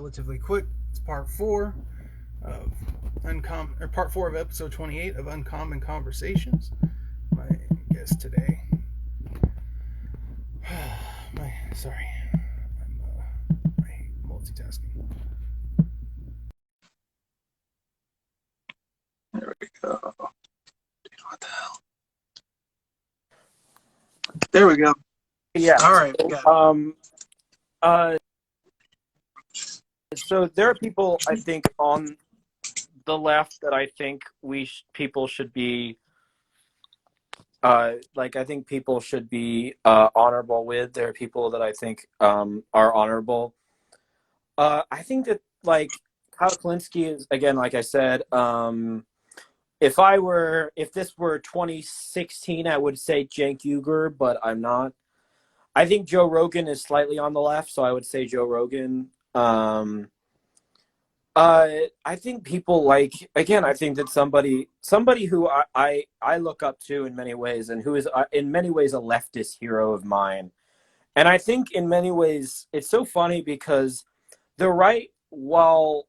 relatively quick. It's part four of part four of episode 28 of Uncommon Conversations. My guest today, sorry, I hate multitasking. There we go. What the hell? There we go. Yeah. All right. So there are people, I think, on the left that I think people should be, I think people should be honorable with. There are people that I think are honorable. I think that, Kyle Kalinske is, again, like I said, if this were 2016, I would say Cenk Uygur, but I'm not. I think Joe Rogan is slightly on the left, so I would say Joe Rogan. I think people I think that somebody who I look up to in many ways, and who is in many ways a leftist hero of mine. And I think in many ways it's so funny because the right, while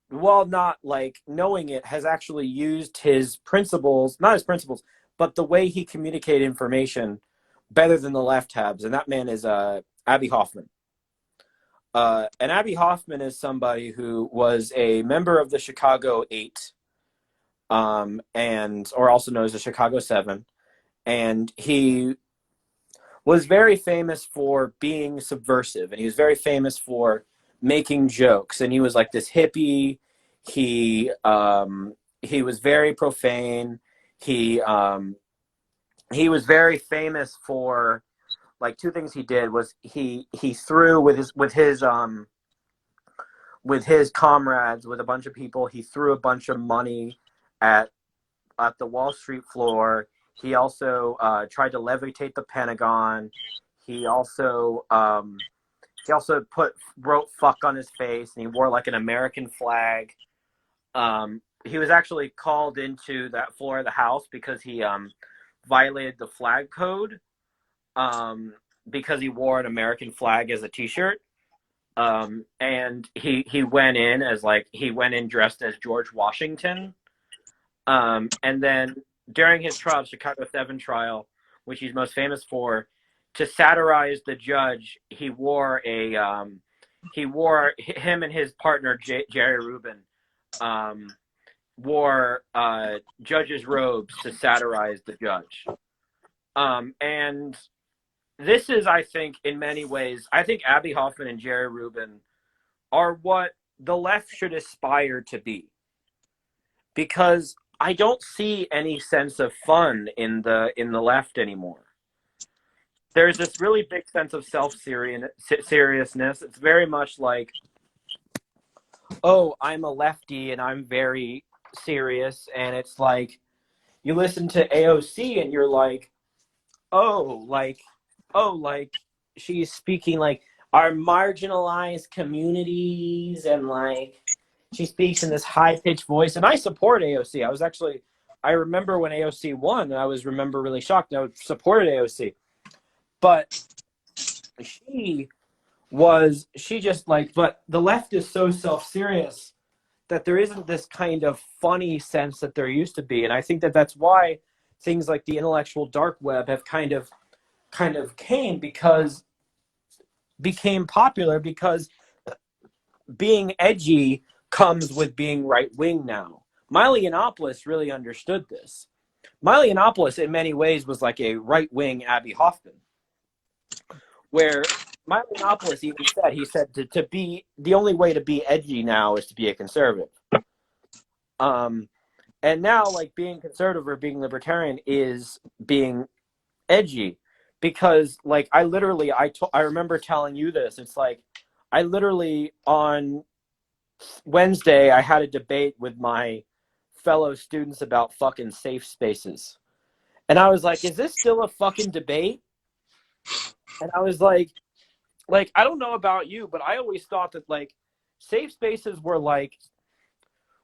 not knowing it, has actually used his principles, not his principles, but the way he communicated information better than the left has. And that man is Abbie Hoffman. And Abbie Hoffman is somebody who was a member of the Chicago 8, or also known as the Chicago 7, and he was very famous for being subversive, and he was very famous for making jokes, and he was like this hippie. He was very profane. He was very famous for, two things he did was he threw with his comrades, with a bunch of people. He threw a bunch of money at the Wall Street floor. He also tried to levitate the Pentagon. He also wrote "fuck" on his face, and he wore an American flag. He was actually called into that floor of the House because he violated the flag code. Because he wore an American flag as a T-shirt, and he went in dressed as George Washington, and then during his trial, Chicago 7 trial, which he's most famous for, to satirize the judge, him and his partner Jerry Rubin wore judge's robes to satirize the judge, and this is, I think, in many ways, I think Abbie Hoffman and Jerry Rubin are what the left should aspire to be. Because I don't see any sense of fun in the left anymore. There's this really big sense of self-seriousness. It's very much like, oh, I'm a lefty and I'm very serious. And it's like, you listen to AOC and you're like, she's speaking our marginalized communities, and she speaks in this high-pitched voice. And I support AOC. I remember when AOC won, and I remember really shocked. I supported AOC. But but the left is so self-serious that there isn't this kind of funny sense that there used to be. And I think that that's why things like the intellectual dark web have kind of became popular, because being edgy comes with being right-wing now. Milo Yiannopoulos really understood this. Milo Yiannopoulos, in many ways, was like a right-wing Abbie Hoffman, where Milo Yiannopoulos even said to be the only way to be edgy now is to be a conservative. And now, being conservative or being libertarian is being edgy. Because I remember telling you this. It's I literally, on Wednesday, I had a debate with my fellow students about fucking safe spaces. And I was like, is this still a fucking debate? And I was like, I don't know about you, but I always thought that safe spaces were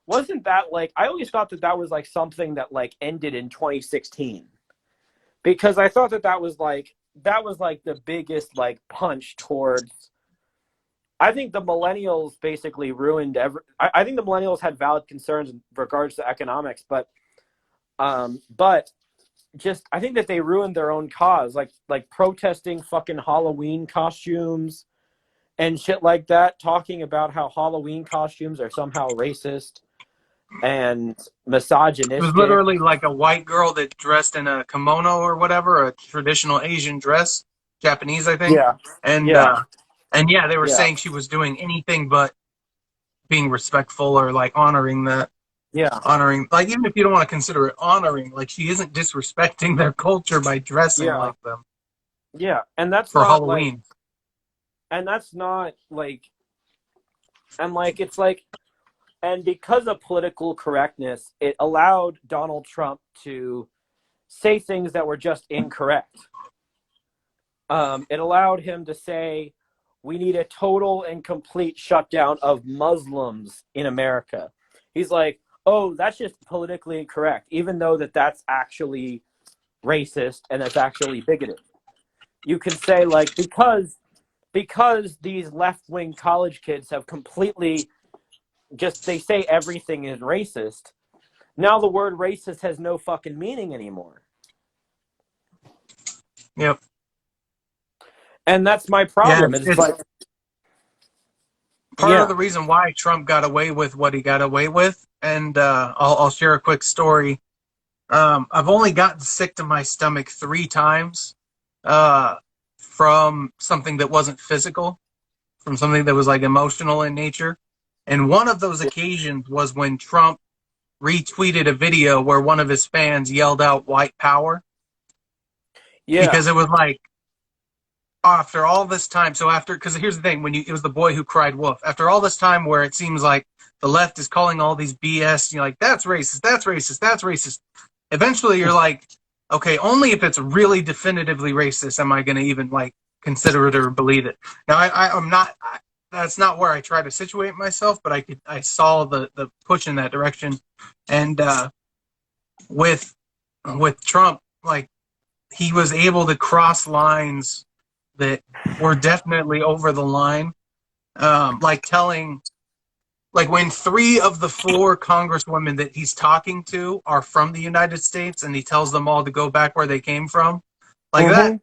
wasn't that I always thought that was something that ended in 2016. Because I thought that was the biggest punch towards I think the millennials basically ruined I think the millennials had valid concerns in regards to economics, but just I think that they ruined their own cause, like protesting fucking Halloween costumes and shit like that, talking about how Halloween costumes are somehow racist and It was misogynistic. literally like a white girl that dressed in a kimono or whatever, a traditional Asian dress, Japanese, I think. Yeah, And yeah, uh, and yeah, they were yeah, saying she was doing anything but being respectful or like yeah, honoring, like even if you don't want to consider it honoring, like she isn't disrespecting their culture by dressing yeah, like them yeah. And that's for not like, Halloween. and that's not like, and like, it's like, and because of political correctness, it allowed Donald Trump to say things that were just incorrect. It allowed him to say, we need a total and complete shutdown of Muslims in America. He's like, oh, that's just politically incorrect, even though that's actually racist and that's actually bigoted. You can say, like, because these left-wing college kids have completely just, they say everything is racist. Now the word racist has no fucking meaning anymore. Yep. And that's my Yeah, problem. It's like, part of yeah, the reason why Trump got away with what he got away with. And I'll share a quick story. I've only gotten sick to my stomach 3 times from something that wasn't physical, from something that was like emotional in nature. And one of those occasions was when Trump retweeted a video where one of his fans yelled out white power. yeah, Because it was like, after all this time, because here's the thing, it was the boy who cried wolf. After all this time where it seems like the left is calling all these BS, you're like, that's racist, that's racist, that's racist. Eventually you're like, okay, only if it's really definitively racist am I going to even like consider it or believe it. Now I'm not, that's not where I try to situate myself, but I saw the push in that direction. And with Trump, like, he was able to cross lines that were definitely over the line. Like when 3 of the 4 congresswomen that he's talking to are from the United States, and he tells them all to go back where they came from, like mm-hmm.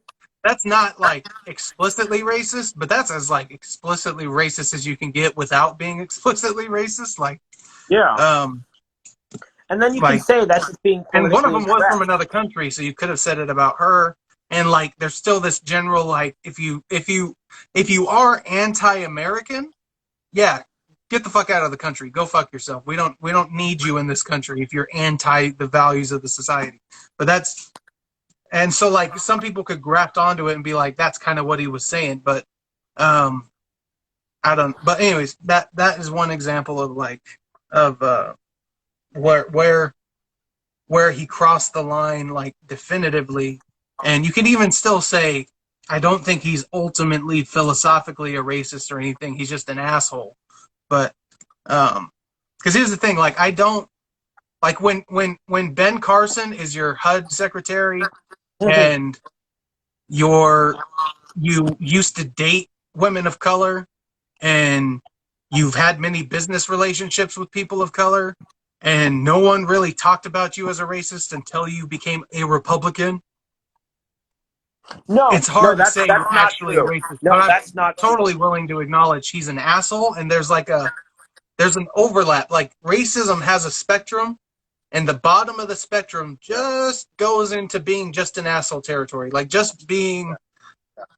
that's not like explicitly racist, but that's as like explicitly racist as you can get without being explicitly racist. Yeah. Um, And then you can like, say that's just being and one of politically them was from incorrect. another country, so you could have said it about her. And like, there's still this general like, if you are anti-American, yeah, get the fuck out of the country. Go fuck yourself. We don't need you in this country if you're anti the values of the society. But and so like some people could graft onto it and be like, that's kind of what he was saying. But I don't. But anyways, that is one example of like of where he crossed the line like definitively. And you can even still say, I don't think he's ultimately philosophically a racist or anything. He's just an asshole. But because here's the thing, like I don't like when Ben Carson is your HUD secretary and you used to date women of color and you've had many business relationships with people of color and no one really talked about you as a racist until you became a Republican. No, It's no, hard to that's say you're not actually a true. racist, No, but I'm that's not true. totally willing to acknowledge he's an asshole. And there's an overlap. Like racism has a spectrum, and the bottom of the spectrum just goes into being just an asshole territory. Like just being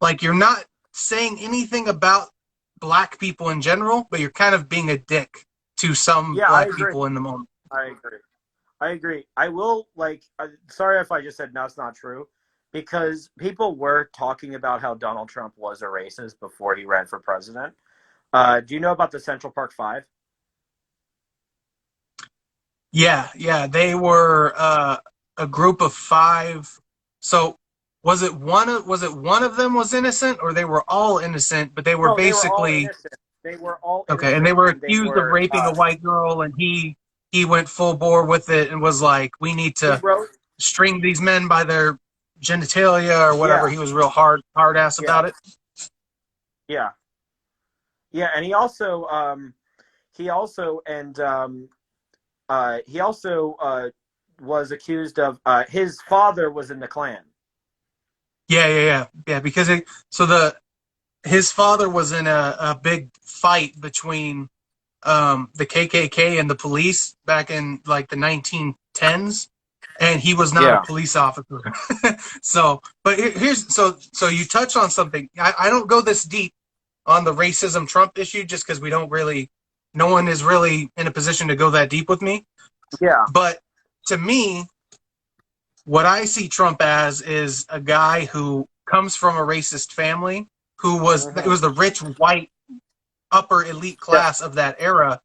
like, you're not saying anything about black people in general, but you're kind of being a dick to some Yeah, I black agree. people in the moment. I agree. I agree. I will like. Sorry if I just said no, it's not true, because people were talking about how Donald Trump was a racist before he ran for president. Do you know about the Central Park Five? Yeah, they were a group of 5. So was it one of them was innocent, or they were all innocent, but they were No, they were all basically innocent. They were all okay, and they innocent, were and they accused of were. raping a white girl, and he went full bore with it and was like, we need He to wrote. string these men by their genitalia or whatever. Yeah, He was real hard ass yeah, about it. yeah, Yeah, and he also was accused of his father was in the Klan. Yeah. Because his father was in a big fight between the KKK and the police back in like the 1910s, and he was not a Yeah. police officer. But here's so you touch on something. I don't go this deep on the racism Trump issue just because no one is really in a position to go that deep with me. Yeah. But to me, what I see Trump as is a guy who comes from a racist family who was it was the rich white upper elite class of that era.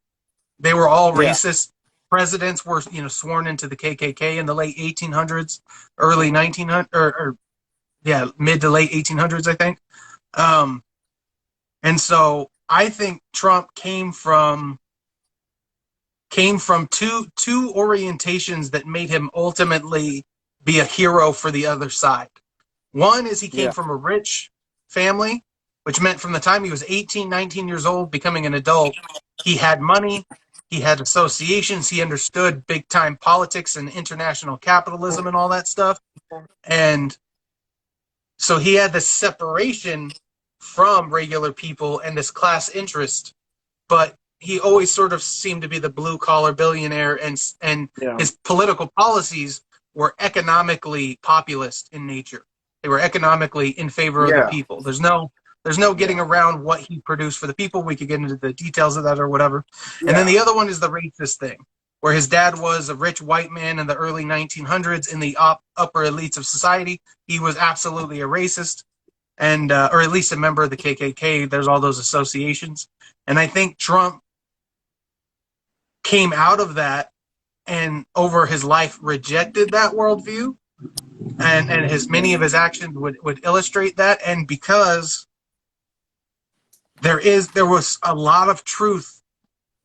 They were all racist. Presidents were sworn into the KKK in the late 1800s, early 1900 or mid to late 1800s, I think. And so I think Trump came from two orientations that made him ultimately be a hero for the other side. One is he came from a rich family, which meant from the time he was 18, 19 years old, becoming an adult, he had money, he had associations, he understood big time politics and international capitalism and all that stuff. And so he had this separation from regular people and this class interest, but he always sort of seemed to be the blue collar billionaire, and his political policies were economically populist in nature. They were economically in favor of the people. There's no getting around what he produced for the people. We could get into the details of that or whatever. And then the other one is the racist thing, where his dad was a rich white man in the early 1900s in the upper elites of society. He was absolutely a racist, and or at least a member of the KKK. There's all those associations. And I think Trump came out of that and over his life rejected that worldview, and many of his actions would illustrate that. And because there was a lot of truth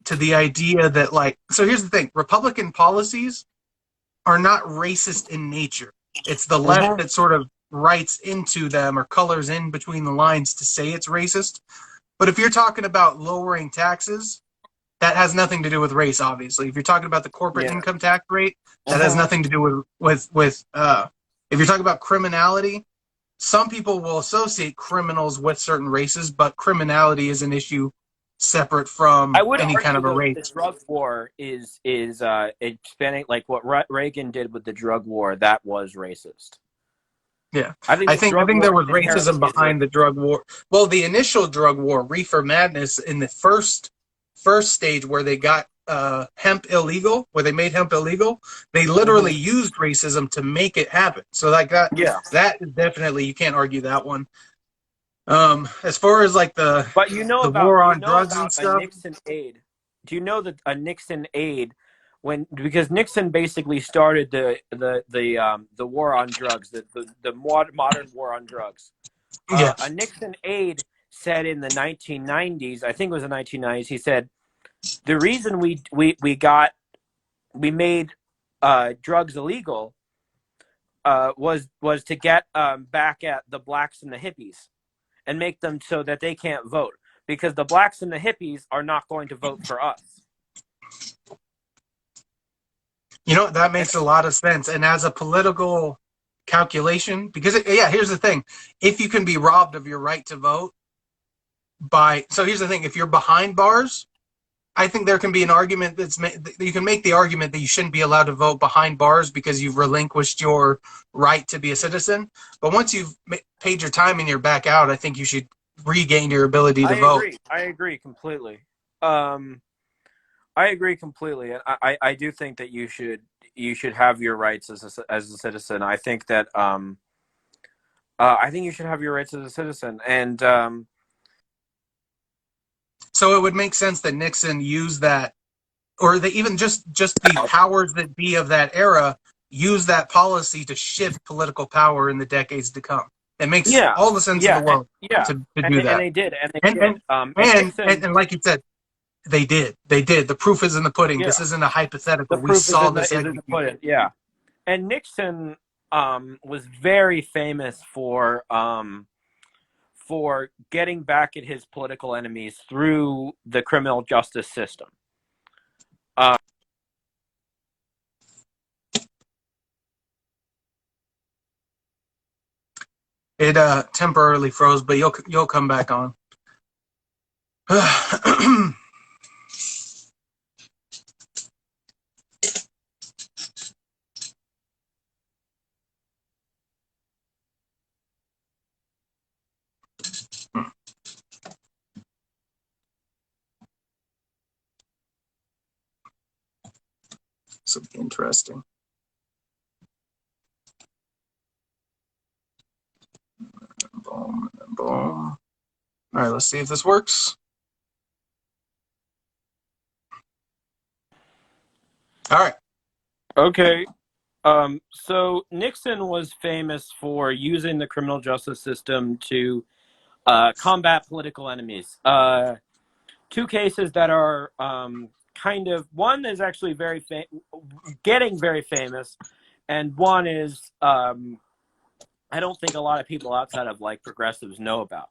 to the idea that, like, so here's the thing: Republican policies are not racist in nature. It's the left that sort of writes into them or colors in between the lines to say it's racist. But if you're talking about lowering taxes, that has nothing to do with race, obviously. If you're talking about the corporate income tax rate, that has nothing to do with if you're talking about criminality, some people will associate criminals with certain races, but criminality is an issue separate from any kind of a race. The drug war is expanding, like what Reagan did with the drug war. That was racist. Yeah, I think there was racism behind the drug war. Well, the initial drug war, reefer madness, in the first stage where they got hemp illegal, where they made hemp illegal, they literally used racism to make it happen. So like that, that is definitely, you can't argue that one. As far as like the war on drugs and stuff, Nixon aid. Do you know that a Nixon aid, because Nixon basically started the war on drugs, the modern war on drugs. A Nixon aide said in the 1990s, I think it was the 1990s, he said, the reason we made drugs illegal was to get back at the blacks and the hippies and make them so that they can't vote, because the blacks and the hippies are not going to vote for us. That makes a lot of sense. And as a political calculation, because here's the thing: if you can be robbed of your right to vote here's the thing: if you're behind bars, I think there can be an argument you can make the argument that you shouldn't be allowed to vote behind bars because you've relinquished your right to be a citizen. But once you've paid your time and you're back out, I think you should regain your ability to vote. I agree completely. I agree completely, and I do think that you should have your rights as a citizen. I think that I think you should have your rights as a citizen, and so it would make sense that Nixon used that, or that even just the powers that be of that era use that policy to shift political power in the decades to come. It makes all the sense in the world to do that. And they did, and like you said, they did. The proof is in the pudding. This isn't a hypothetical. We saw this. Yeah. And Nixon was very famous for for getting back at his political enemies through the criminal justice system. It temporarily froze, but you'll come back on. This will be interesting. Boom, and boom. All right, let's see if this works. All right. Okay. So Nixon was famous for using the criminal justice system to combat political enemies. Two cases that are kind of, one is actually getting very famous, and one is I don't think a lot of people outside of like progressives know about.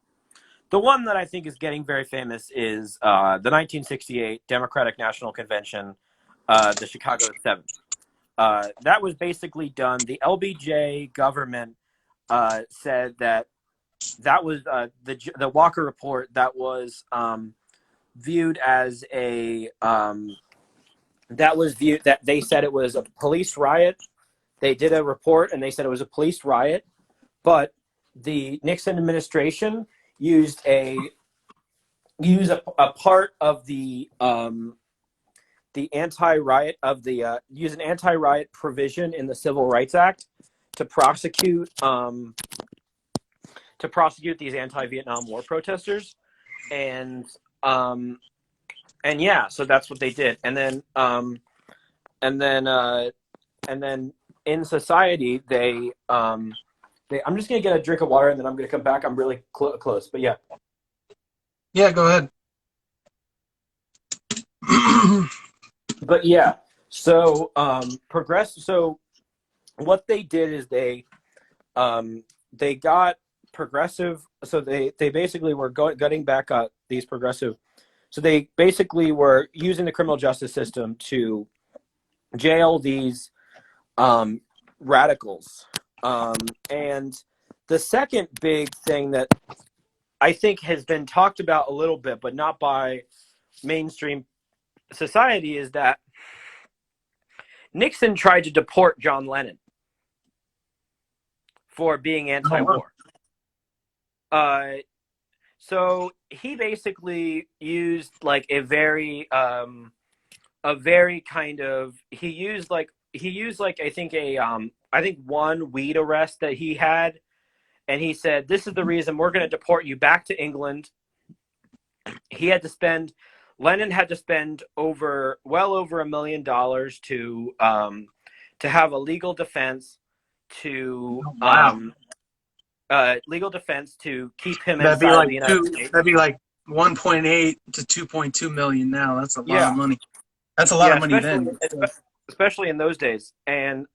The one that I think is getting very famous is the 1968 Democratic National Convention, the Chicago 7. That was basically done. The LBJ government said that was the Walker Report that was viewed as a that they said it was a police riot. They did a report and they said it was a police riot, but the Nixon administration used a part of the anti-riot use an anti-riot provision in the Civil Rights Act to prosecute these anti-Vietnam War protesters, and yeah, so that's what they did, and then in society they I'm just gonna get a drink of water and then I'm gonna come back. I'm really close, but yeah. Yeah, go ahead. But yeah, so So what they did is they got progressive. So they basically were gutting back at these progressive. So they basically were using the criminal justice system to jail these radicals. And the second big thing that I think has been talked about a little bit, but not by mainstream society, is that Nixon tried to deport John Lennon for being anti-war. So he basically used like a very kind of he used like I think one weed arrest that he had, and he said, "This is the reason we're going to deport you back to England." Lennon had to spend well over $1 million to have a legal defense to keep him inside the United States. That'd be like 1.8 to 2.2 million now. That's a lot of money. That's a lot of money then. Especially in those days. And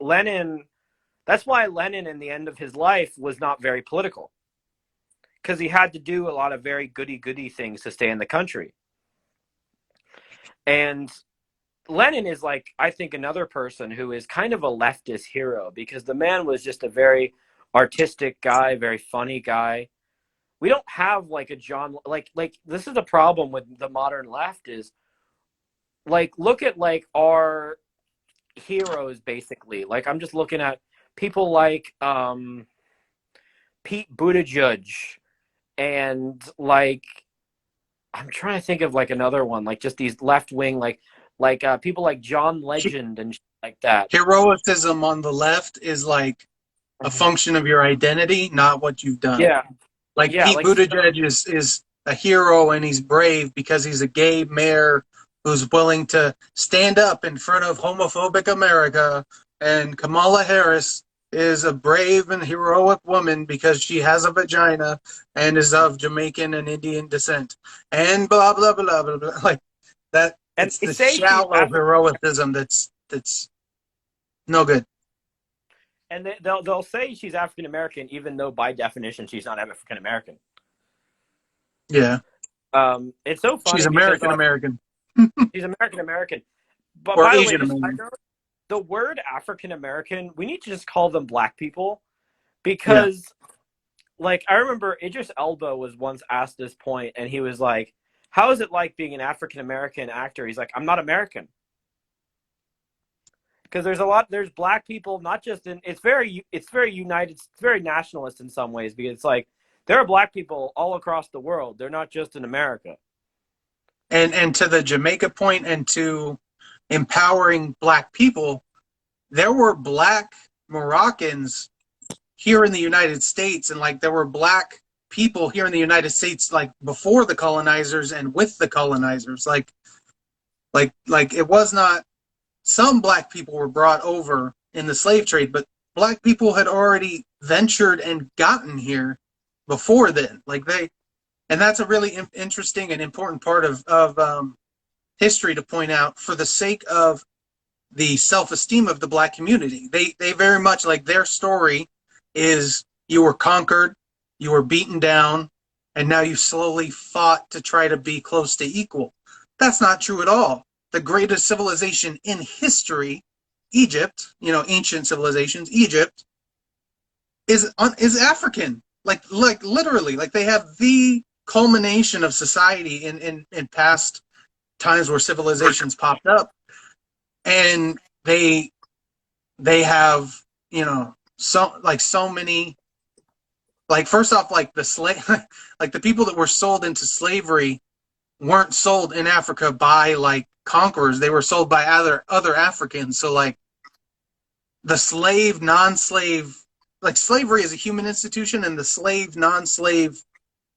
that's why Lenin in the end of his life was not very political, because he had to do a lot of very goody things to stay in the country. And Lenin is like, I think, another person who is kind of a leftist hero, because the man was just a very artistic guy, very funny guy. We don't have like a John, like this is the problem with the modern left, is like, look at like our heroes basically. Like, I'm just looking at people like Pete Buttigieg, and like I'm trying to think of like another one, like just these left wing, like people like John Legend and shit like that. Heroism on the left is like a function of your identity, not what you've done. Yeah. Like Pete Buttigieg is a hero, and he's brave because he's a gay mayor who's willing to stand up in front of homophobic America. And Kamala Harris is a brave and heroic woman because she has a vagina and is of Jamaican and Indian descent. And blah, blah, blah, blah, blah. Like that. And it's the shallow heroism that's no good. And they'll say she's African American, even though by definition she's not African American. Yeah. It's so funny She's because American American. she's American American. But Or by the way, Asian just I American. know the word African American, we need to just call them black people Yeah. because, like, I remember Idris Elba was once asked this point, and he was like, "How is it like being an African American actor?" He's like, "I'm not American." Because there's black people, not just in, it's very united, it's very nationalist in some ways, because it's like, there are black people all across the world. They're not just in America. And to the Jamaica point and to empowering black people, there were black Moroccans here in the United States, and like there were black people here in the United States like before the colonizers and with the colonizers. Like it was not, some black people were brought over in the slave trade, but black people had already ventured and gotten here before then. And that's a really interesting and important part of history to point out for the sake of the self-esteem of the black community. They very much, like, their story is you were conquered, you were beaten down, and now you slowly fought to try to be close to equal. That's not true at all. The greatest civilization in history, Egypt, ancient civilizations, Egypt, is African. Like literally, like they have the culmination of society in past times where civilizations popped up, and they have so many, like, first off, like the slave like the people that were sold into slavery weren't sold in Africa by like conquerors. They were sold by other Africans. So like the slave non-slave, like slavery is a human institution, and the slave non-slave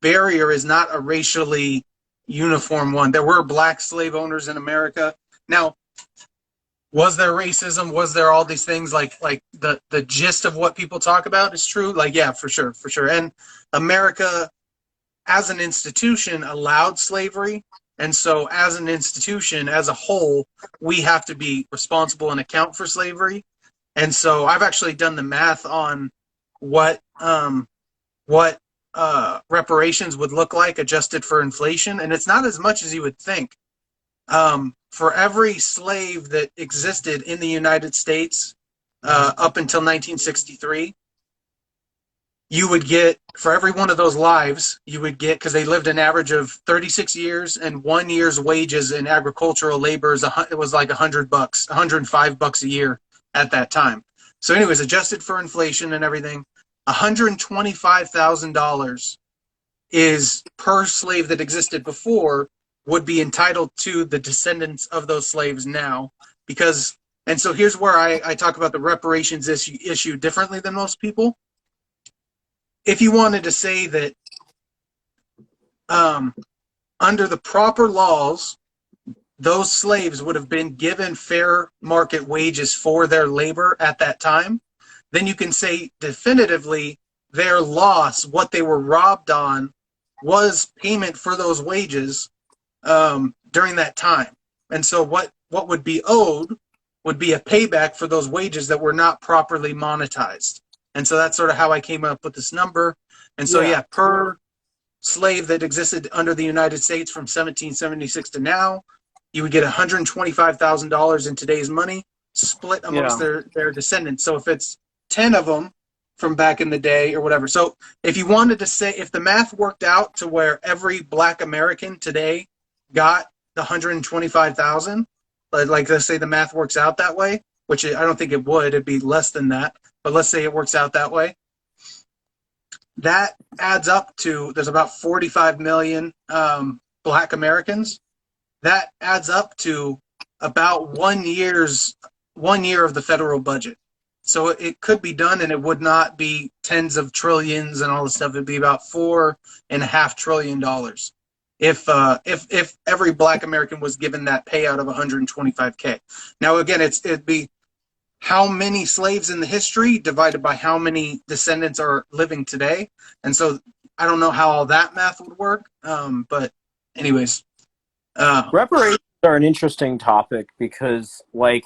barrier is not a racially uniform one. There were black slave owners in America. Now, was there racism? Was there all these things? Like the gist of what people talk about is true. Like, yeah, for sure. And America, as an institution, allowed slavery. And so as an institution, as a whole, we have to be responsible and account for slavery. And so I've actually done the math on what reparations would look like adjusted for inflation, and it's not as much as you would think. For every slave that existed in the United States up until 1963, you would get, for every one of those lives, you would get, because they lived an average of 36 years, and 1 year's wages in agricultural labor it was like $100, $105 a year at that time. So anyways, adjusted for inflation and everything, $125,000 is per slave that existed before would be entitled to the descendants of those slaves now. And so here's where I talk about the reparations issue differently than most people. If you wanted to say that under the proper laws, those slaves would have been given fair market wages for their labor at that time, then you can say definitively their loss, what they were robbed on, was payment for those wages during that time. And so what would be owed would be a payback for those wages that were not properly monetized. And so that's sort of how I came up with this number. And so, yeah, per slave that existed under the United States from 1776 to now, you would get $125,000 in today's money split amongst their descendants. So if it's 10 of them from back in the day or whatever. So if you wanted to say, if the math worked out to where every black American today got the 125,000, like let's say the math works out that way, which I don't think it would, it'd be less than that, but let's say it works out that way. That adds up to, there's about 45 million black Americans. That adds up to about 1 year of the federal budget. So it could be done, and it would not be tens of trillions and all this stuff. It'd be about $4.5 trillion if every black American was given that payout of 125K. Now again, it'd be how many slaves in the history divided by how many descendants are living today. And so I don't know how all that math would work. But anyways, reparations are an interesting topic because, like,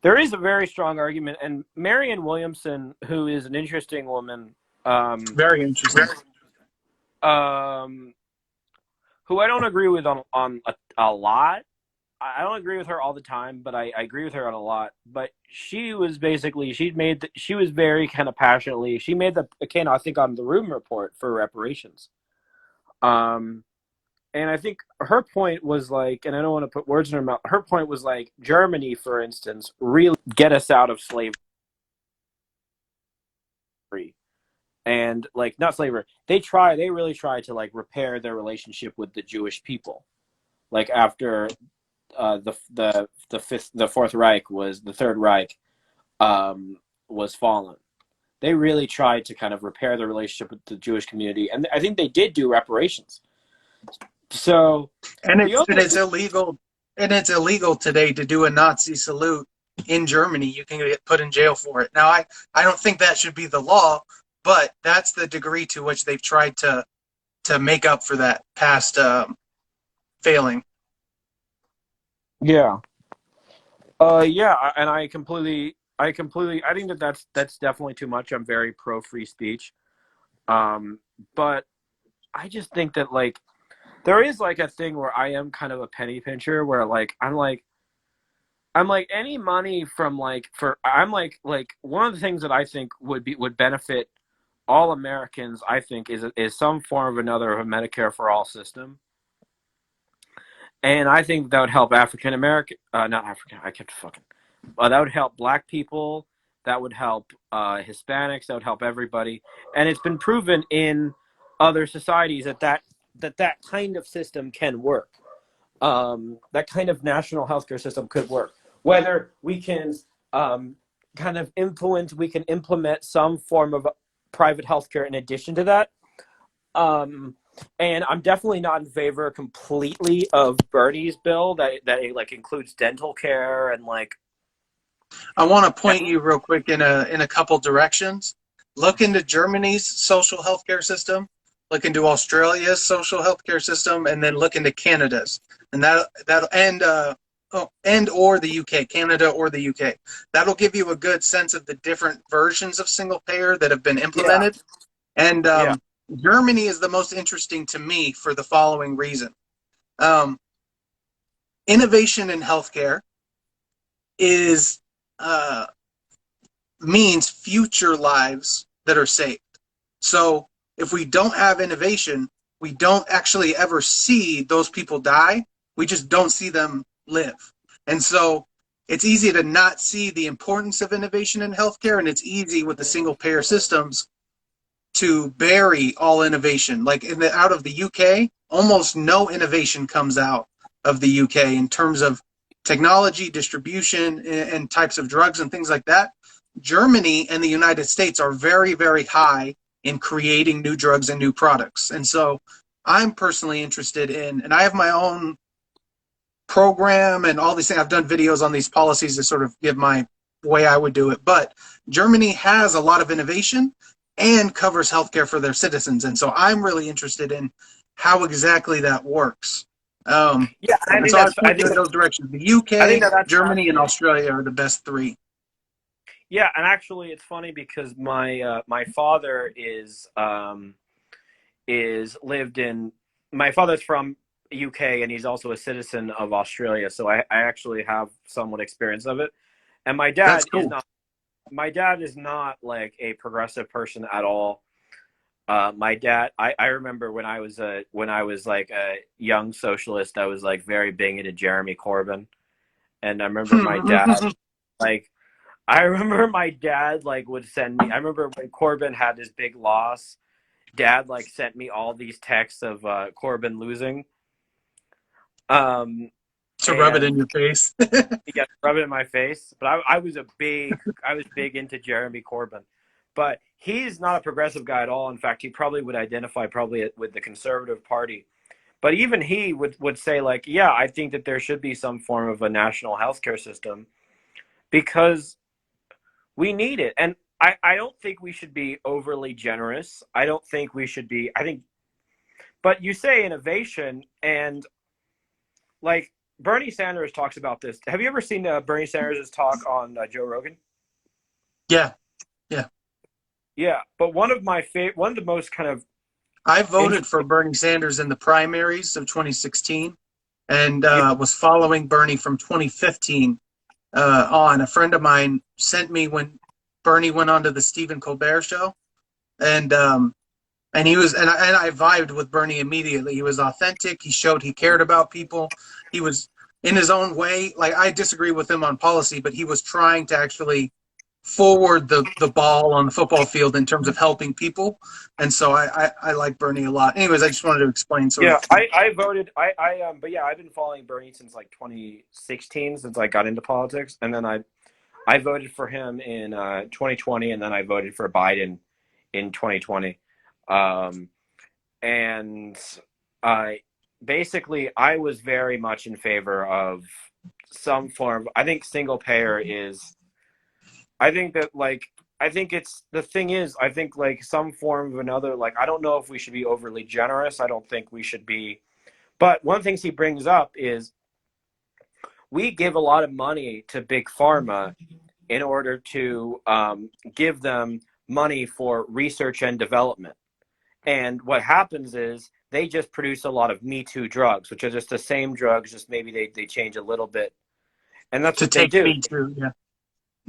there is a very strong argument, and Marianne Williamson, who is an interesting woman, very interesting. who I don't agree with on a lot. I don't agree with her all the time, but I agree with her on a lot. But she was basically she was very kind of passionately, she made the case, I think, on the Room Report for reparations. Um, and I think her point was like, and I don't want to put words in her mouth. Her point was like, Germany, for instance, really get us out of slavery, and like not slavery. They really try to like repair their relationship with the Jewish people, like after the Fourth Reich was the Third Reich was fallen. They really tried to kind of repair the relationship with the Jewish community, and I think they did do reparations. So, and it's illegal, and it's illegal today to do a Nazi salute in Germany. You can get put in jail for it. Now, I don't think that should be the law, but that's the degree to which they've tried to make up for that past failing. Yeah. Yeah, and I think that's definitely too much. I'm very pro free speech. But I just think that like there is like a thing where I am kind of a penny pincher where like I'm like any money from like I'm like one of the things that I think would benefit all Americans, I think, is some form of another of a Medicare for all system. And I think that would help African American, not African. I kept fucking. That would help Black people. That would help Hispanics. That would help everybody. And it's been proven in other societies that kind of system can work. That kind of national healthcare system could work. Whether we can we can implement some form of private healthcare in addition to that. And I'm definitely not in favor completely of Bernie's bill that it like includes dental care and like. I want to point you real quick in a couple directions. Look into Germany's social healthcare system. Look into Australia's social healthcare system, and then look into Canada's, and or the UK, Canada or the UK. That'll give you a good sense of the different versions of single payer that have been implemented. Yeah. And Germany is the most interesting to me for the following reason. Innovation in healthcare means future lives that are saved. So if we don't have innovation, we don't actually ever see those people die. We just don't see them live. And so it's easy to not see the importance of innovation in healthcare, and it's easy with the single payer systems to bury all innovation. Like out of the UK, almost no innovation comes out of the UK in terms of technology, distribution, and types of drugs and things like that. Germany and the United States are very, very high in creating new drugs and new products. And so I'm personally interested in, and I have my own program and all these things. I've done videos on these policies to sort of give my way I would do it. But Germany has a lot of innovation and covers healthcare for their citizens. And so I'm really interested in how exactly that works. I think in those directions. The UK, Germany, and Australia are the best three. Yeah, and actually, it's funny because my father my father's from UK and he's also a citizen of Australia, so I actually have somewhat experience of it. And my dad is not like a progressive person at all. My dad, I remember when I was like a young socialist, I was like very big into Jeremy Corbyn, and I remember my dad like would send me. I remember when Corbyn had his big loss, Dad like sent me all these texts of Corbyn losing. To rub it in your face. Yeah, rub it in my face. But I was big into Jeremy Corbyn. But he's not a progressive guy at all. In fact, he probably would identify with the Conservative Party. But even he would say, like, yeah, I think that there should be some form of a national healthcare system because we need it. And I don't think we should be overly generous. I don't think we should be, but you say innovation, and like Bernie Sanders talks about this. Have you ever seen Bernie Sanders' talk on Joe Rogan? Yeah. Yeah, but one of the most kind of I voted for Bernie Sanders in the primaries of 2016 and was following Bernie from 2015 on. A friend of mine sent me when Bernie went on to the Stephen Colbert show, and he was and I vibed with Bernie immediately. He was authentic. He showed he cared about people. He was in his own way. Like, I disagree with him on policy, but he was trying to actually forward the ball on the football field in terms of helping people. And so I like Bernie a lot. Anyways, I just wanted to explain. I voted. But yeah, I've been following Bernie since like 2016, since I got into politics, and then I voted for him in 2020, and then I voted for Biden in 2020. Basically, I was very much in favor of some form. I think single payer is. I think that I think it's the thing is I think like some form of another. Like, I don't know if we should be overly generous. I don't think we should be. But one of the things he brings up is we give a lot of money to big pharma in order to give them money for research and development. And what happens is they just produce a lot of Me Too drugs, which are just the same drugs, just maybe they change a little bit. And that's what they do. Me Too, yeah.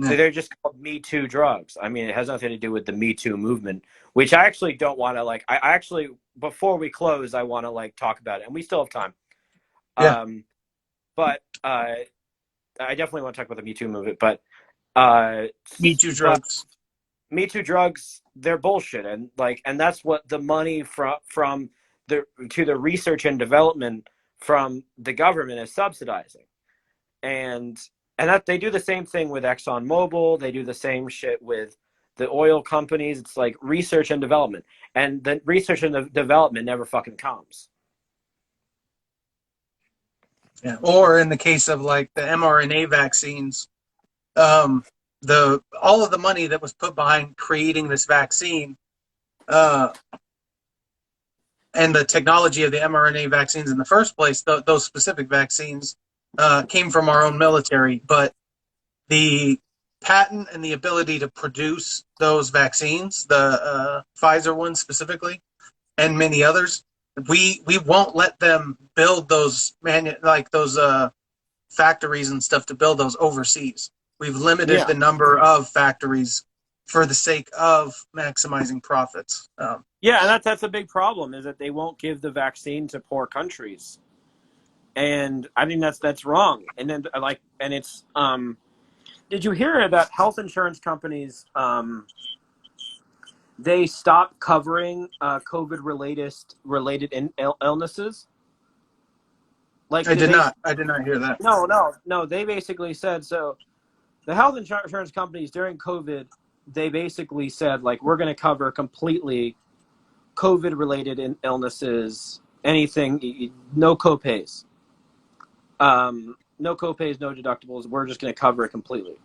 So they're just called Me Too drugs. I mean, it has nothing to do with the Me Too movement, which I actually don't want to I actually, before we close, I want to talk about it. And we still have time. Yeah. But I definitely want to talk about the Me Too movement. But Me Too drugs. Me Too drugs, they're bullshit, and that's what the money from the research and development from the government is subsidizing, and that they do the same thing with ExxonMobil. They do the same shit with the oil companies. It's like research and development, and the research and the development never fucking comes. Yeah. Or in the case of the mRNA vaccines, all of the money that was put behind creating this vaccine, and the technology of the mRNA vaccines in the first place, those specific vaccines, came from our own military. But the patent and the ability to produce those vaccines, the Pfizer ones specifically, and many others, we won't let them build those factories and stuff to build those overseas. We've limited the number of factories for the sake of maximizing profits. And that's a big problem, is that they won't give the vaccine to poor countries, and I mean that's wrong. And then it's did you hear about health insurance companies? They stopped covering COVID related illnesses. I did not hear that. No. They basically said so. The health insurance companies during COVID, they basically said, we're going to cover completely COVID-related illnesses, anything, no copays. No copays, no deductibles. We're just going to cover it completely.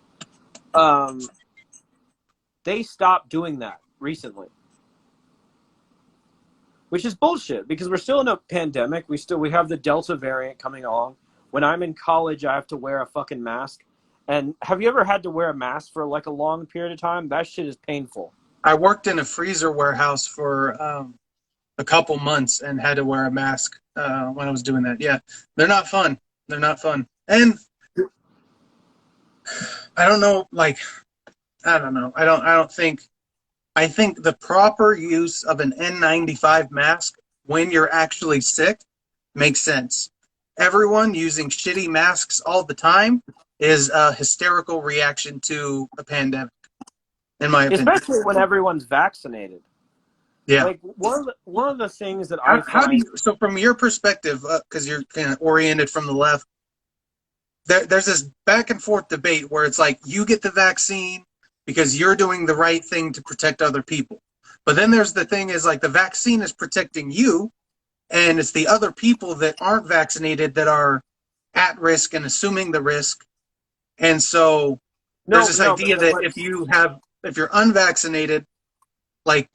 They stopped doing that recently, which is bullshit, because we're still in a pandemic. We have the Delta variant coming along. When I'm in college, I have to wear a fucking mask. And have you ever had to wear a mask for a long period of time? That shit is painful. I worked in a freezer warehouse for a couple months and had to wear a mask when I was doing that. Yeah, they're not fun. And I don't know. I don't know. I think the proper use of an N95 mask when you're actually sick makes sense. Everyone using shitty masks all the time is a hysterical reaction to a pandemic, in my opinion. Especially when everyone's vaccinated. Yeah. One of the things that so from your perspective, because you're kind of oriented from the left, there's this back and forth debate where it's you get the vaccine because you're doing the right thing to protect other people. But then there's the thing is the vaccine is protecting you, and it's the other people that aren't vaccinated that are at risk and assuming the risk. And so there's this idea that if you're unvaccinated, I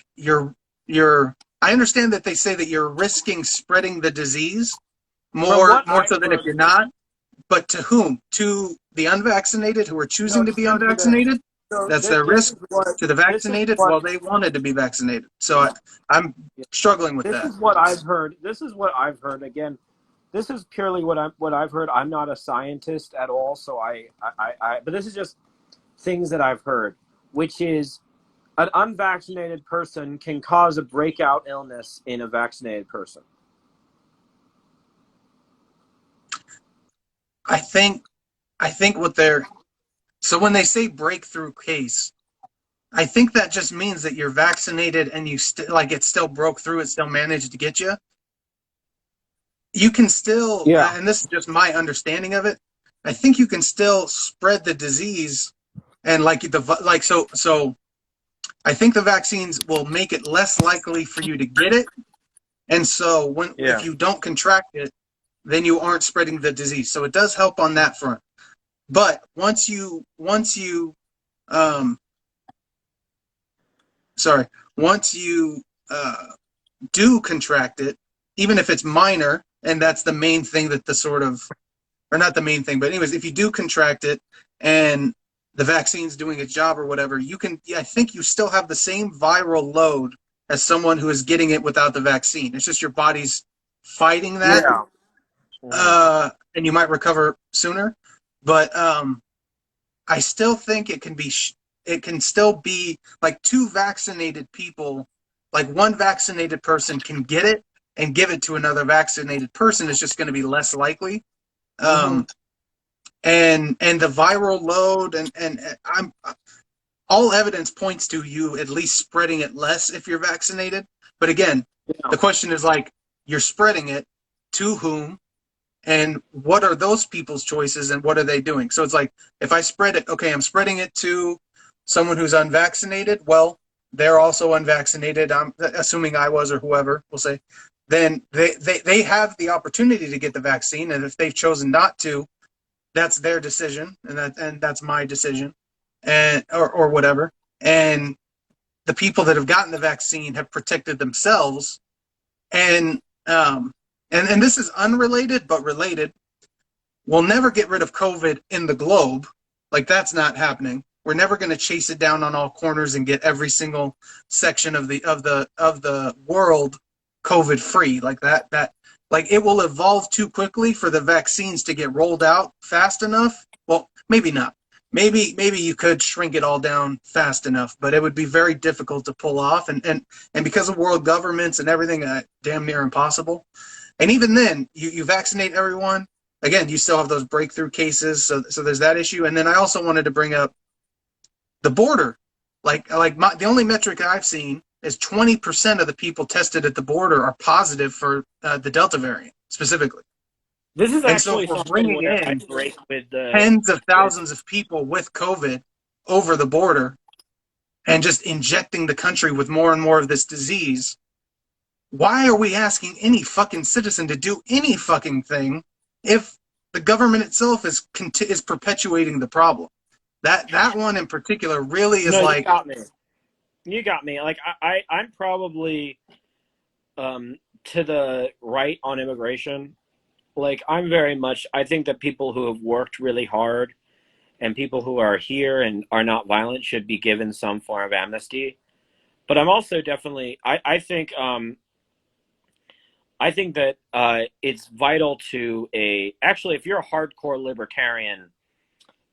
understand that they say that you're risking spreading the disease more so than if you're not. But to whom? To the unvaccinated who are choosing to be unvaccinated? So That's their this risk is what to the this is vaccinated. what Well, they wanted to be vaccinated. So I'm struggling with this that. is what I've heard. This is what I've heard. Again, this is purely what I've heard. I'm not a scientist at all, so but this is just things that I've heard, which is an unvaccinated person can cause a breakout illness in a vaccinated person. I think what they're so when they say breakthrough case, I think that just means that you're vaccinated and you like it still broke through, it still managed to get you. You can still, Yeah. and this is just my understanding of it. I think you can still spread the disease, and so. I think the vaccines will make it less likely for you to get it, and so if Yeah. you don't contract it, then you aren't spreading the disease. So it does help on that front. But once you um, once you do contract it, even if it's minor, and that's the main thing that the sort of, or not the main thing, but anyways, if you do contract it and the vaccine's doing its job or whatever, I think you still have the same viral load as someone who is getting it without the vaccine. It's just your body's fighting that, Yeah. and you might recover sooner. But I still think it can still be like two vaccinated people, like one vaccinated person can get it and give it to another vaccinated person. It's just going to be less likely. And the viral load and I'm all evidence points to you at least spreading it less if you're vaccinated. But again, the question is like, you're spreading it to whom? And what are those people's choices and what are they doing? So it's like, if I spread it, okay, I'm spreading it to someone who's unvaccinated. Well, they're also unvaccinated. I'm assuming I was or whoever, we'll say. Then they have the opportunity to get the vaccine. And if they've chosen not to, that's their decision. And that's my decision or whatever. And the people that have gotten the vaccine have protected themselves. And and this is unrelated but related. We'll never get rid of COVID in the globe. Like, that's not happening. We're never going to chase it down on all corners and get every single section of the world COVID free. Like that like it will evolve too quickly for the vaccines to get rolled out fast enough. Well, maybe not. Maybe you could shrink it all down fast enough, but it would be very difficult to pull off. And because of world governments and everything, damn near impossible. And even then, you vaccinate everyone. Again, you still have those breakthrough cases, so there's that issue. And then I also wanted to bring up the border. The only metric I've seen is 20% of the people tested at the border are positive for the Delta variant specifically. This is And so actually if we're something bringing where I in break with tens of thousands of people with COVID over the border and just injecting the country with more and more of this disease, why are we asking any fucking citizen to do any fucking thing if the government itself is perpetuating the problem? That one in particular really is No, you like, got me. You got me. Like I'm probably to the right on immigration. Like I'm very much. I think that people who have worked really hard and people who are here and are not violent should be given some form of amnesty. But I'm also definitely. I think that it's vital to actually, if you're a hardcore libertarian,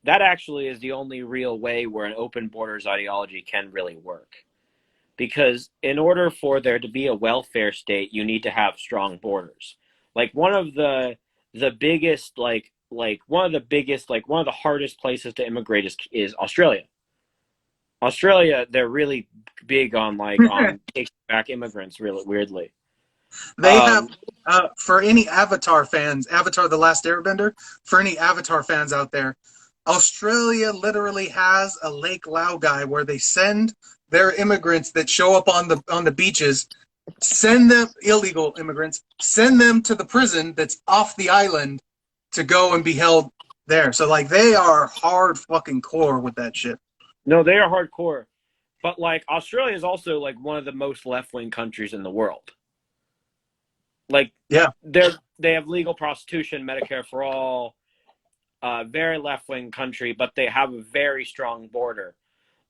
that actually is the only real way where an open borders ideology can really work. Because in order for there to be a welfare state, you need to have strong borders. Like one of the biggest one of the hardest places to immigrate is Australia. Australia, they're really big on taking back immigrants really weirdly. they have for any Avatar fans, Avatar: The Last Airbender, for any Avatar fans out there, Australia literally has a Lake Laogai where they send their immigrants that show up on the beaches, send them illegal immigrants, send them to the prison that's off the island to go and be held there. So like they are hard fucking core with that shit. No, they are hardcore. But like Australia is also like one of the most left-wing countries in the world. Like Yeah. they have legal prostitution, Medicare for all, very left-wing country, but they have a very strong border.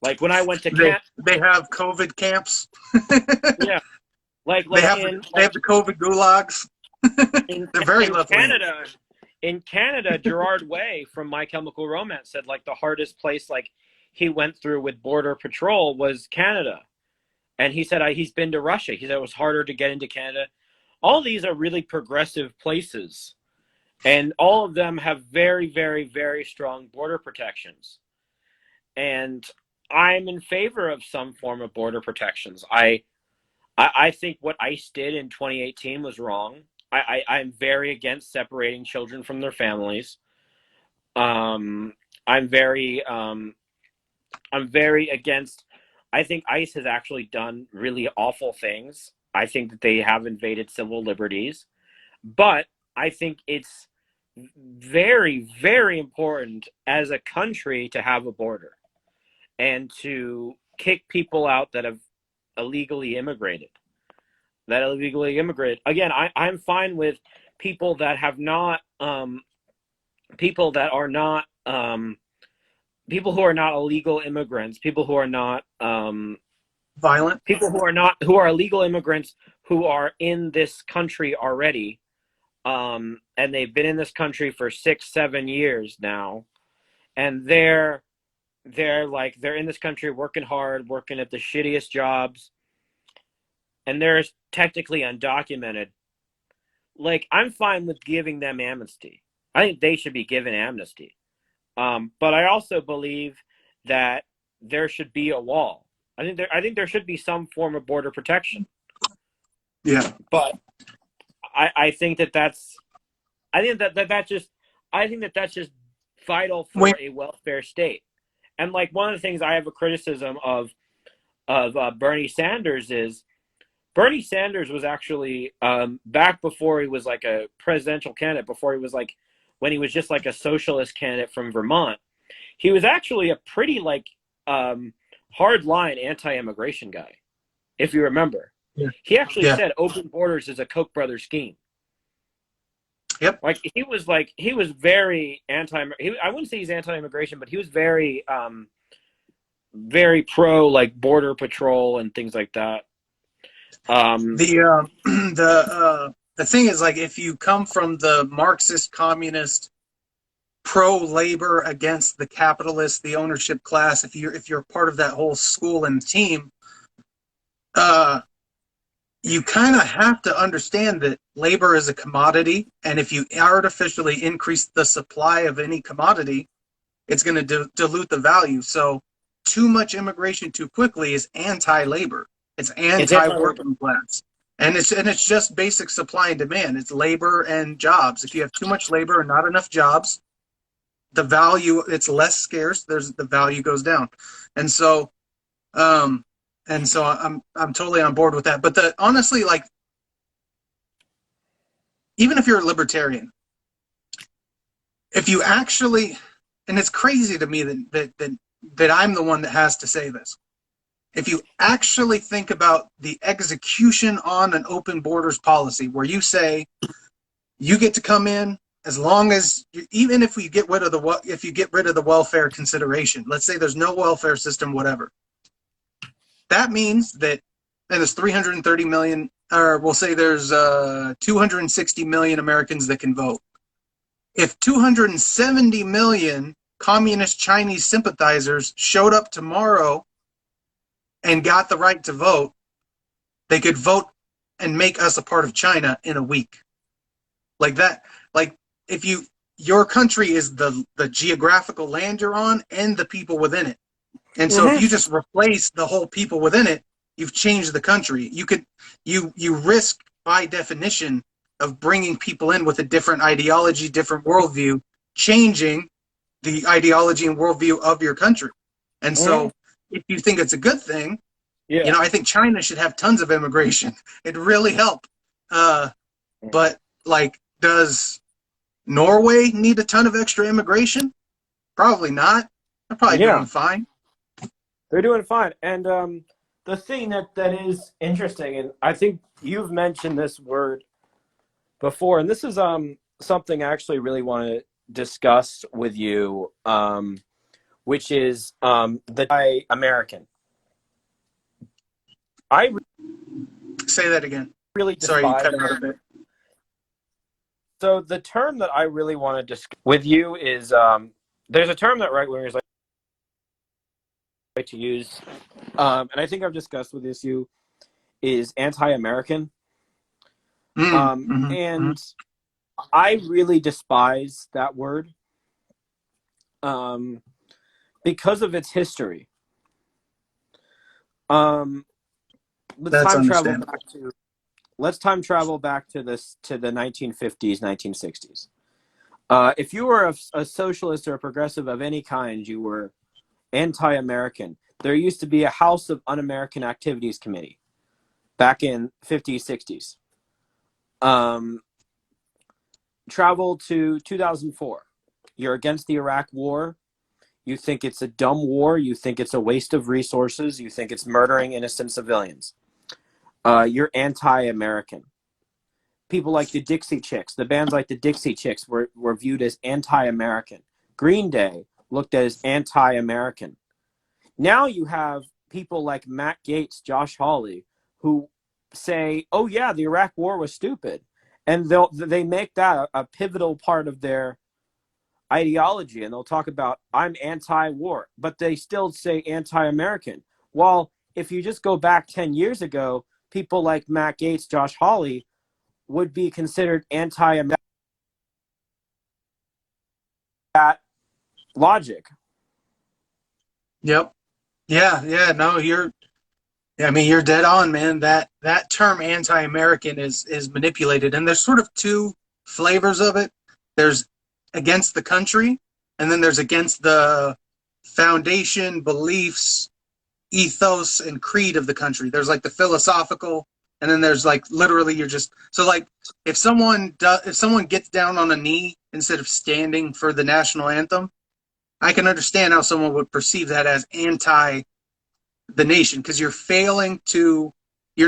Like when I went to They have COVID camps. yeah, They have the COVID gulags. They're very in left wing. Canada, Gerard Way from My Chemical Romance said like the hardest place like he went through with border patrol was Canada, and he said he's been to Russia. He said it was harder to get into Canada. All these are really progressive places, and all of them have very, very, very strong border protections. And I'm in favor of some form of border protections. I think what ICE did in 2018 was wrong. I'm very against separating children from their families. I'm very against. I think ICE has actually done really awful things. I think that they have invaded civil liberties, but I think it's very, very important as a country to have a border and to kick people out that have illegally immigrated. Again, I'm fine with people that have not, people that are not, people who are not illegal immigrants, people who are not violent, people who are illegal immigrants who are in this country already, and they've been in this country for 6-7 years now, and they're in this country working hard, working at the shittiest jobs, and they're technically undocumented. Like, I'm fine with giving them amnesty. I think they should be given amnesty. But I also believe that there should be a wall. I think there should be some form of border protection. Yeah. But I think that's just vital for a welfare state. And like one of the things I have a criticism of Bernie Sanders is Bernie Sanders was actually back before he was like a presidential candidate, before he was like when he was just like a socialist candidate from Vermont. He was actually a pretty like hard-line anti-immigration guy, if you remember. Yeah. He actually said open borders is a Koch brothers scheme. Yep. Like he was very I wouldn't say he's anti-immigration, but he was very very pro like border patrol and things like that. The thing is, like, if you come from the Marxist communist pro-labor against the capitalist, the ownership class, if you're part of that whole school and team, you kind of have to understand that labor is a commodity, and if you artificially increase the supply of any commodity, it's going to dilute the value. So too much immigration too quickly is anti-labor. It's anti-working class. And it's just basic supply and demand. It's labor and jobs. If you have too much labor and not enough jobs, the value, it's less scarce, the value goes down. And so I'm totally on board with that. But honestly, like, even if you're a libertarian, if you actually, and it's crazy to me that I'm the one that has to say this, if you actually think about the execution on an open borders policy, where you say you get to come in as long as, even if you get rid of the welfare consideration, let's say there's no welfare system, whatever. That means that, and there's 330 million, or we'll say there's 260 million Americans that can vote. If 270 million communist Chinese sympathizers showed up tomorrow and got the right to vote, they could vote and make us a part of China in a week. Like that, like if your country is the geographical land you're on and the people within it. And so if you just replace the whole people within it, you've changed the country. You risk by definition of bringing people in with a different ideology, different worldview, changing the ideology and worldview of your country. And so if you think it's a good thing, I think China should have tons of immigration. It'd really help. But like, does Norway need a ton of extra immigration? Probably not. They're probably doing fine. They're doing fine. And the thing that is interesting, and I think you've mentioned this word before, and this is something I actually really want to discuss with you, which is the American. I Say that again. really Sorry, you despise. cut out a bit. So the term that I really want to discuss with you is there's a term that right wingers like to use, and I think I've discussed with you is anti-American, and I really despise that word because of its history. That's understandable. Let's time travel back to the 1950s, 1960s. If you were a socialist or a progressive of any kind, you were anti-American. There used to be a House of Un-American Activities Committee back in 50s, 60s. Travel to 2004. You're against the Iraq War. You think it's a dumb war. You think it's a waste of resources. You think it's murdering innocent civilians. You're anti-American. People like the Dixie Chicks, the bands like the Dixie Chicks were viewed as anti-American. Green Day looked at as anti-American. Now you have people like Matt Gaetz, Josh Hawley, who say, oh yeah, the Iraq war was stupid. And they make that a pivotal part of their ideology. And they'll talk about, I'm anti-war, but they still say anti-American. Well, if you just go back 10 years ago, people like Matt Gaetz, Josh Hawley would be considered anti-American. That logic. Yep. Yeah. No, you're dead on, man. That term anti-American is manipulated, and there's sort of two flavors of it. There's against the country, and then there's against the foundation, beliefs, ethos, and creed of the country. There's like the philosophical, and then there's like literally you're just so like if someone gets down on a knee instead of standing for the national anthem, I can understand how someone would perceive that as anti the nation, because you're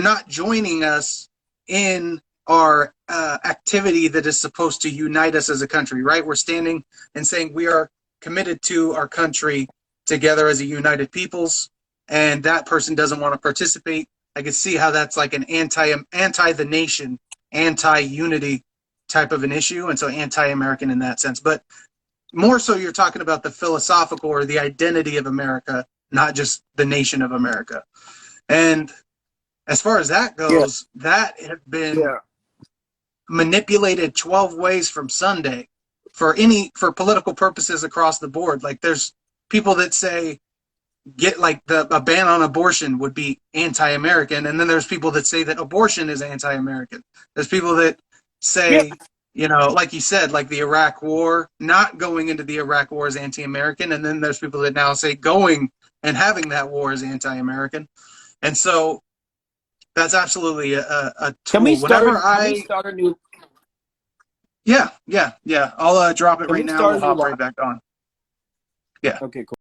not joining us in our activity that is supposed to unite us as a country, right? We're standing and saying we are committed to our country together as a united peoples, and that person doesn't want to participate. I can see how that's like an anti the nation, anti-unity type of an issue, and so anti-American in that sense. But more so you're talking about the philosophical or the identity of America, not just the nation of America. And as far as that goes, that had been manipulated 12 ways from Sunday for political purposes across the board. Like there's people that say a ban on abortion would be anti-American, and then there's people that say that abortion is anti-American. There's people that say like you said, like the Iraq war, not going into the Iraq war is anti-American, and then there's people that now say going and having that war is anti-American. And so that's absolutely a tool. Can we start a new? Yeah. I'll drop it right now. We'll hop right back on. Yeah. Okay, cool.